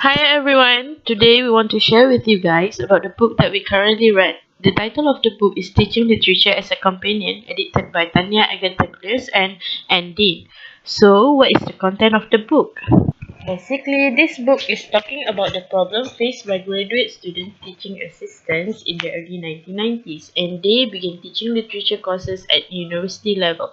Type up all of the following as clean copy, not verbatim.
Hi everyone! Today we want to share with you guys about the book that we currently read. The title of the book is Teaching Literature as a Companion, edited by Tanya Agathocleous and Dean. So, what is the content of the book? Basically, this book is talking about the problem faced by graduate student teaching assistants in the early 1990s, and they began teaching literature courses at university level.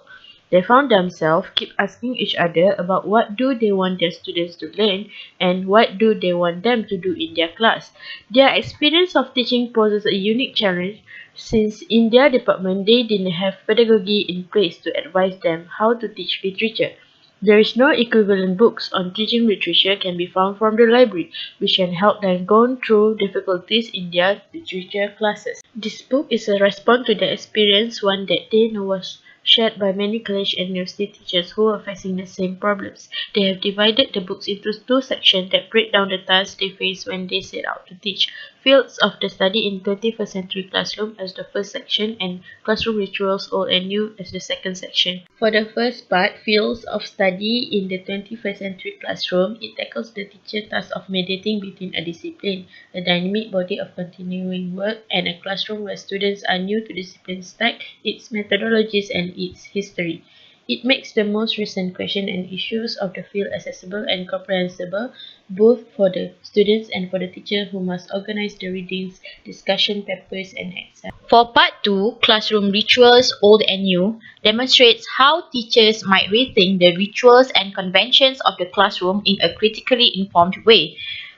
They found themselves keep asking each other about what do they want their students to learn and what do they want them to do in their class. Their experience of teaching poses a unique challenge since in their department they didn't have pedagogy in place to advise them how to teach literature. There is no equivalent books on teaching literature can be found from the library, which can help them go through difficulties in their literature classes. This book is a response to their experience, one that they know was shared by many college and university teachers who are facing the same problems. They have divided the books into two sections that break down the tasks they face when they set out to teach. Fields of the study in 21st century classroom as the first section and classroom rituals old and new as the second section. For the first part, fields of study in the 21st century classroom, it tackles the teacher task of mediating between a discipline, a dynamic body of continuing work, and a classroom where students are new to discipline stack, its methodologies, and its history. It makes the most recent questions and issues of the field accessible and comprehensible both for the students and for the teacher who must organize the readings, discussion papers, and exams. For part 2, Classroom Rituals Old and New, demonstrates how teachers might rethink the rituals and conventions of the classroom in a critically informed way.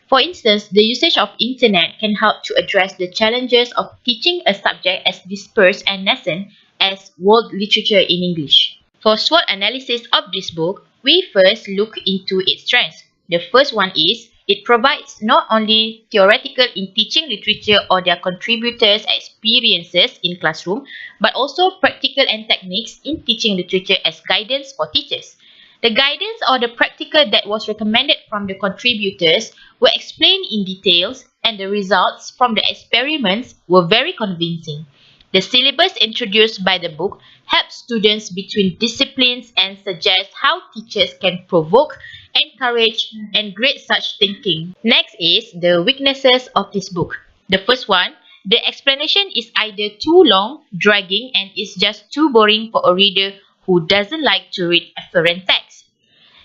For instance, the usage of internet can help to address the challenges of teaching a subject as dispersed and nascent as world literature in English. For SWOT analysis of this book, we first look into its strengths. The first one is, it provides not only theoretical in teaching literature or their contributors' experiences in classroom, but also practical and techniques in teaching literature as guidance for teachers. The guidance or the practical that was recommended from the contributors were explained in details, and the results from the experiments were very convincing. The syllabus introduced by the book helps students between disciplines and suggests how teachers can provoke, encourage, and grade such thinking. Next is the weaknesses of this book. The first one, the explanation is either too long, dragging, and is just too boring for a reader who doesn't like to read afferent text.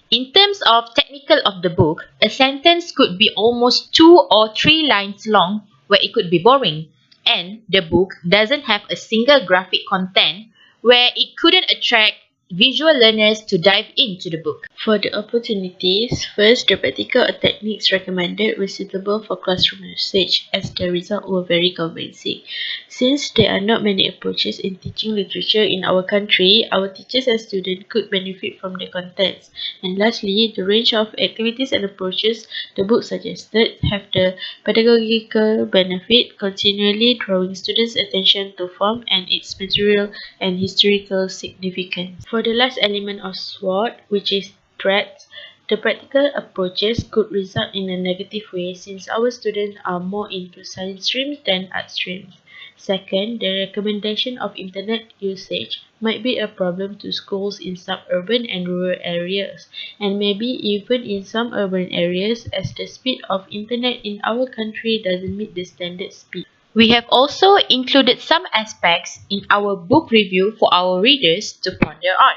In terms of technical of the book, a sentence could be almost 2 or 3 lines long where it could be boring. And the book doesn't have a single graphic content where it couldn't attract visual learners to dive into the book. For the opportunities, first, the practical techniques recommended were suitable for classroom usage as the results were very convincing. Since there are not many approaches in teaching literature in our country, our teachers and students could benefit from the contents. And lastly, the range of activities and approaches the book suggested have the pedagogical benefit, continually drawing students' attention to form and its material and historical significance. For the last element of SWOT, which is threats, the practical approaches could result in a negative way since our students are more into science streams than art streams. Second, the recommendation of internet usage might be a problem to schools in suburban and rural areas, and maybe even in some urban areas as the speed of internet in our country doesn't meet the standard speed. We have also included some aspects in our book review for our readers to ponder on.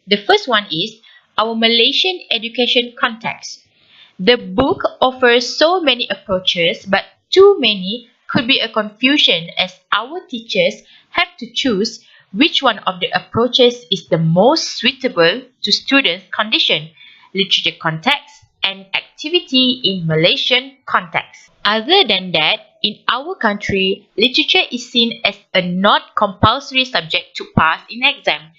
The first one is our Malaysian education context. The book offers so many approaches, but too many could be a confusion as our teachers have to choose which one of the approaches is the most suitable to students' condition, literature context, and activity in Malaysian context. Other than that, in our country, literature is seen as a not compulsory subject to pass in exam.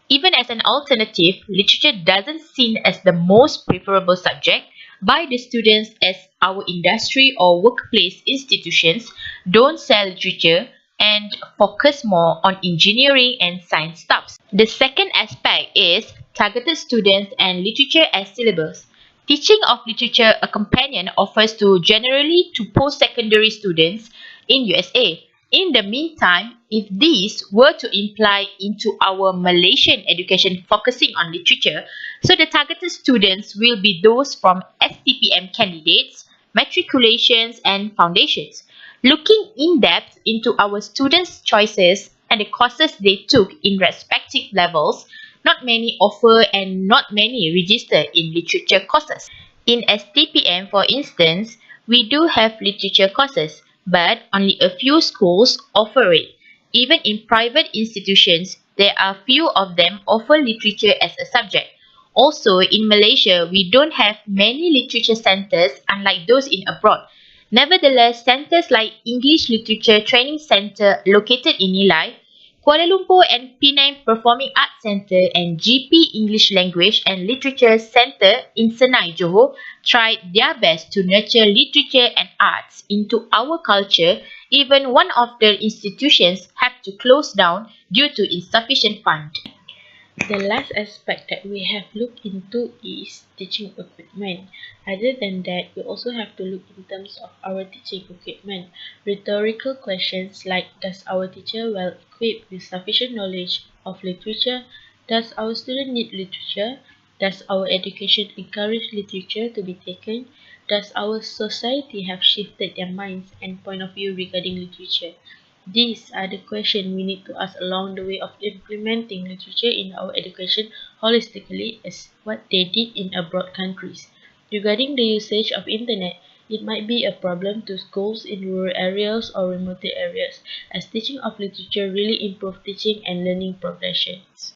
Even as an alternative, literature doesn't seen as the most preferable subject by the students as our industry or workplace institutions don't sell literature and focus more on engineering and science stuff. The second aspect is targeted students and literature as syllabus. Teaching of literature a companion offers to generally to post-secondary students in USA. In the meantime, if these were to imply into our Malaysian education focusing on literature, so the targeted students will be those from STPM candidates, matriculations, and foundations. Looking in depth into our students' choices and the courses they took in respective levels, not many offer and not many register in literature courses. In STPM, for instance, we do have literature courses, but only a few schools offer it. Even in private institutions, there are few of them offer literature as a subject. Also, in Malaysia, we don't have many literature centers unlike those in abroad. Nevertheless, centers like English Literature Training Centre located in Nilai, Kuala Lumpur and Penang Performing Arts Centre and GP English Language and Literature Centre in Senai, Johor tried their best to nurture literature and arts into our culture. Even one of the institutions had to close down due to insufficient funds. The last aspect that we have looked into is teaching equipment. Other than that, we also have to look in terms of our teaching equipment. Rhetorical questions like, does our teacher well equipped with sufficient knowledge of literature? Does our student need literature? Does our education encourage literature to be taken? Does our society have shifted their minds and point of view regarding literature? These are the questions we need to ask along the way of implementing literature in our education holistically as what they did in abroad countries. Regarding the usage of internet, it might be a problem to schools in rural areas or remote areas, as teaching of literature really improve teaching and learning progressions.